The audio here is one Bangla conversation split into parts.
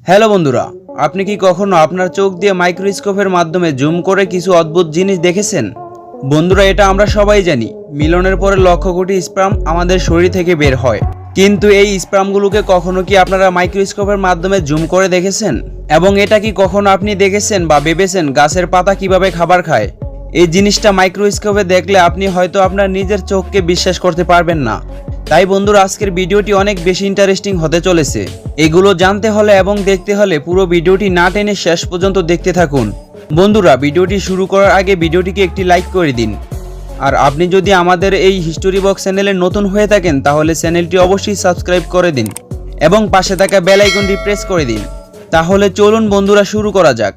হ্যালো বন্ধুরা, আপনি কি কখনো আপনার চোখ দিয়ে মাইক্রোস্কোপের মাধ্যমে জুম করে কিছু অদ্ভুত জিনিস দেখেছেন? বন্ধুরা, এটা আমরা সবাই জানি, মিলনের পরে লক্ষ কোটি স্পার্ম আমাদের শরীর থেকে বের হয়। কিন্তু এই স্পার্মগুলোকে কখনো কি আপনারা মাইক্রোস্কোপের মাধ্যমে জুম করে দেখেছেন? এবং এটা কি কখনো আপনি দেখেছেন বা ভেবেছেন গাছের পাতা কিভাবে খাবার খায়? এই জিনিসটা মাইক্রোস্কোপে দেখলে আপনি হয়তো আপনার নিজের চোখকে বিশ্বাস করতে পারবেন না। তাই বন্ধুরা, আজকের ভিডিওটি অনেক বেশি ইন্টারেস্টিং হতে চলেছে। এগুলো জানতে হলে এবং দেখতে হলে পুরো ভিডিওটি না টেনে শেষ পর্যন্ত দেখতে থাকুন। বন্ধুরা, ভিডিওটি শুরু করার আগে ভিডিওটিকে একটি লাইক করে দিন। আর আপনি যদি আমাদের এই হিস্টোরি বক্স চ্যানেলে নতুন হয়ে থাকেন তাহলে চ্যানেলটি অবশ্যই সাবস্ক্রাইব করে দিন এবং পাশে থাকা বেল আইকনটি প্রেস করে দিন। তাহলে চলুন বন্ধুরা, শুরু করা যাক।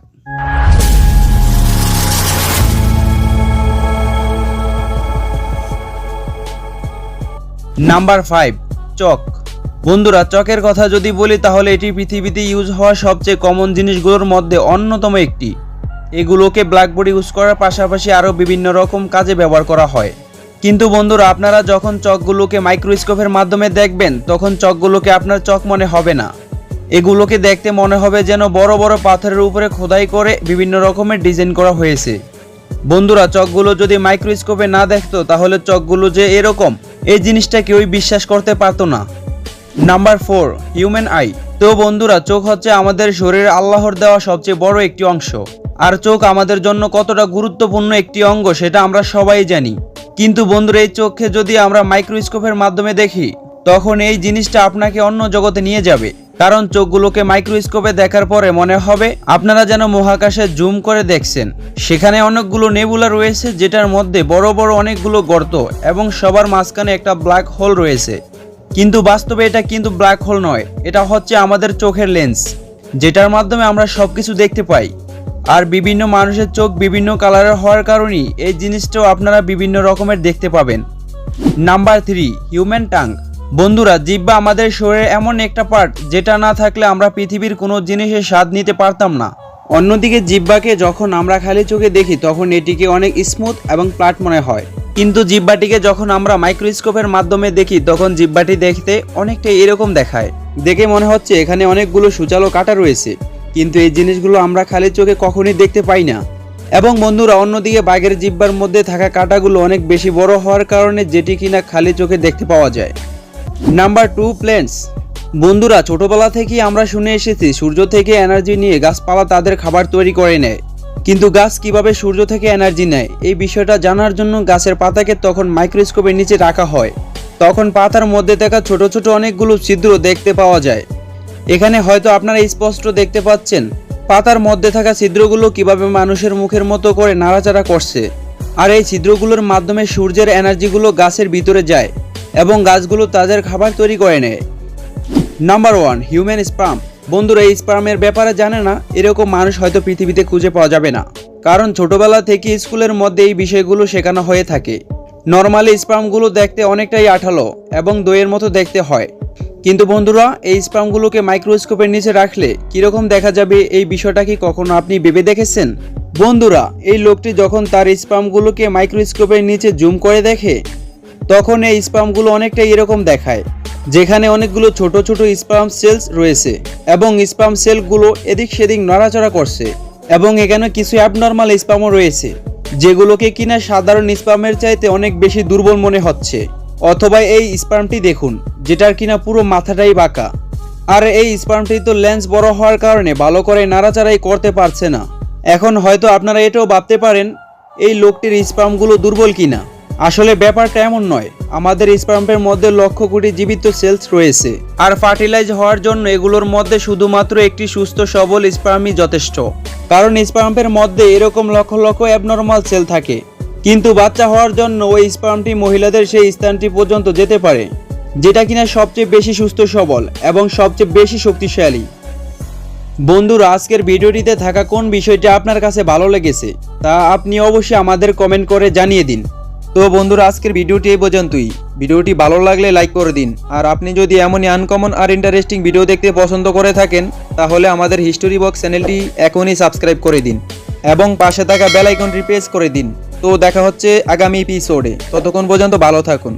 নাম্বার 5, চক। বন্ধুরা, চকের কথা যদি বলি তাহলে এটি পৃথিবীতে ইউজ হওয়া সবচেয়ে কমন জিনিসগুলোর মধ্যে অন্যতম একটি। এগুলোকে ব্ল্যাকবোর্ড ইউজ করার পাশাপাশি আরও বিভিন্ন রকম কাজে ব্যবহার করা হয়। কিন্তু বন্ধুরা, আপনারা যখন চকগুলোকে মাইক্রোস্কোপের মাধ্যমে দেখবেন তখন চকগুলোকে আপনার চক মনে হবে না। এগুলোকে দেখতে মনে হবে যেন বড় বড় পাথরের উপরে খোদাই করে বিভিন্ন রকমের ডিজাইন করা হয়েছে। বন্ধুরা, চকগুলো যদি মাইক্রোস্কোপে না দেখতো তাহলে চকগুলো যে এরকম, এই জিনিসটা কেউই বিশ্বাস করতে পারতো না। Number 4, human I. তো বন্ধুরা, চোখ হচ্ছে আমাদের শরীরে আল্লাহর দেওয়া সবচেয়ে বড় একটি অংশ। আর চোখ আমাদের জন্য কতটা গুরুত্বপূর্ণ একটি অঙ্গ সেটা আমরা সবাই জানি। কিন্তু বন্ধুরা, এই চোখকে যদি আমরা মাইক্রোস্কোপের মাধ্যমে দেখি তখন এই জিনিসটা আপনাকে অন্য জগতে নিয়ে যাবে। কারণ চোখগুলোকে মাইক্রোস্কোপে দেখার পরে মনে হবে আপনারা যেন মহাকাশে জুম করে দেখছেন। সেখানে অনেকগুলো নেবুলা রয়েছে যেটার মধ্যে বড় বড় অনেকগুলো গর্ত এবং সবার মাঝখানে একটা ব্ল্যাক হোল রয়েছে। কিন্তু বাস্তবে এটা কিন্তু ব্ল্যাক হোল নয়, এটা হচ্ছে আমাদের চোখের লেন্স, যেটার মাধ্যমে আমরা সবকিছু দেখতে পাই। আর বিভিন্ন মানুষের চোখ বিভিন্ন কালারের হওয়ার কারণেই এই জিনিসটাও আপনারা বিভিন্ন রকমের দেখতে পাবেন। Number 3, human tongue. বন্ধুরা, জিহ্বা আমাদের শরীরের এমন একটা পার্ট যেটা না থাকলে আমরা পৃথিবীর কোনো জিনিসের স্বাদ নিতে পারতাম না। অন্যদিকে জিহ্বাকে যখন আমরা খালি চোখে দেখি তখন এটিকে অনেক স্মুথ এবং প্লাট মনে হয়। কিন্তু জিহ্বাটিকে যখন আমরা মাইক্রোস্কোপের মাধ্যমে দেখি তখন জিহ্বাটি দেখতে অনেকটা এরকম দেখায়। দেখে মনে হচ্ছে এখানে অনেকগুলো সূচালো কাঁটা রয়েছে, কিন্তু এই জিনিসগুলো আমরা খালি চোখে কখনোই দেখতে পাই না। এবং বন্ধুরা, অন্যদিকে বাঘের জিহ্বার মধ্যে থাকা কাঁটাগুলো অনেক বেশি বড় হওয়ার কারণে যেটি কিনা খালি চোখে দেখতে পাওয়া যায়। Number 2, plants. বন্ধুরা, ছোটবেলা থেকেই আমরা শুনে এসেছি সূর্য থেকে এনার্জি নিয়ে গাছপালা তাদের খাবার তৈরি করে নেয়। কিন্তু গাছ কিভাবে সূর্য থেকে এনার্জি নেয় এই বিষয়টা জানার জন্য গাছের পাতাকে তখন মাইক্রোস্কোপের নিচে রাখা হয়। তখন পাতার মধ্যে থাকা ছোট ছোট অনেকগুলো ছিদ্র দেখতে পাওয়া যায়। এখানে হয়তো আপনারা স্পষ্ট দেখতে পাচ্ছেন পাতার মধ্যে থাকা ছিদ্রগুলো কিভাবে মানুষের মুখের মতো করে নাড়াচাড়া করছে। আর এই ছিদ্রগুলোর মাধ্যমে সূর্যের এনার্জিগুলো গাছের ভিতরে যায় এবং গাছগুলো তাদের খাবার তৈরি করে নেয়। Number 1, human sperm. বন্ধুরা, এই স্পার্মের ব্যাপারে জানে না এরকম মানুষ হয়তো পৃথিবীতে খুঁজে পাওয়া যাবে না, কারণ ছোটবেলা থেকে স্কুলের মধ্যে এই বিষয়গুলো শেখানো হয়ে থাকে। নর্মালি স্পার্মগুলো দেখতে অনেকটাই আঠালো এবং দইয়ের মতো দেখতে হয়। কিন্তু বন্ধুরা, এই স্পার্মগুলোকে মাইক্রোস্কোপের নিচে রাখলে কিরকম দেখা যাবে এই বিষয়টা কি কখনো আপনি ভেবে দেখেছেন? বন্ধুরা, এই লোকটি যখন তার স্পার্মগুলোকে মাইক্রোস্কোপের নিচে জুম করে দেখে তখন এই স্পার্মগুলো অনেকটা এরকম দেখায়, যেখানে অনেকগুলো ছোট ছোট স্পার্ম সেলস রয়েছে এবং স্পার্ম সেলগুলো এদিক সেদিক নড়াচড়া করছে। এবং এখানে কিছু অ্যাবনর্মাল স্পার্মও রয়েছে যেগুলোকে কিনা সাধারণ স্পার্মের চাইতে অনেক বেশি দুর্বল মনে হচ্ছে। অথবা এই স্পার্মটি দেখুন, যেটার কিনা পুরো মাথাটাই বাঁকা। আর এই স্পার্মটি তো লেন্স বড় হওয়ার কারণে ভালো করে নাড়াচাড়াই করতে পারছে না। এখন হয়তো আপনারা এটাও ভাবতে পারেন এই লোকটির স্পার্মগুলো দুর্বল কিনা। আসলে ব্যাপারটা এমন নয়, আমাদের স্পার্মের মধ্যে লক্ষ কোটি জীবিত সেলস রয়েছে। আর ফার্টিলাইজ হওয়ার জন্য এগুলোর মধ্যে শুধুমাত্র একটি সুস্থ সবল স্পার্মই যথেষ্ট, কারণ স্পার্মের মধ্যে এরকম লক্ষ লক্ষ অ্যাবনর্মাল সেল থাকে। কিন্তু বাচ্চা হওয়ার জন্য ওই স্পার্মটি মহিলাদের সেই স্থানটি পর্যন্ত যেতে পারে যেটা কিনা সবচেয়ে বেশি সুস্থ সবল এবং সবচেয়ে বেশি শক্তিশালী। বন্ধুরা, আজকের ভিডিওটিতে থাকা কোন বিষয়টা আপনার কাছে ভালো লেগেছে তা আপনি অবশ্যই আমাদের কমেন্ট করে জানিয়ে দিন। তো বন্ধুরা, আজকের ভিডিওটি এই পর্যন্তই। ভিডিওটি ভালো লাগলে লাইক করে দিন। আর আপনি যদি এমনই আনকমন আর ইন্টারেস্টিং ভিডিও দেখতে পছন্দ করে থাকেন তাহলে আমাদের হিস্টোরি বক্স চ্যানেলটি এখনই সাবস্ক্রাইব করে দিন এবং পাশে থাকা বেল আইকনটি প্রেস করে দিন। তো দেখা হচ্ছে আগামী এপিসোডে, ততক্ষণ পর্যন্ত ভালো থাকুন।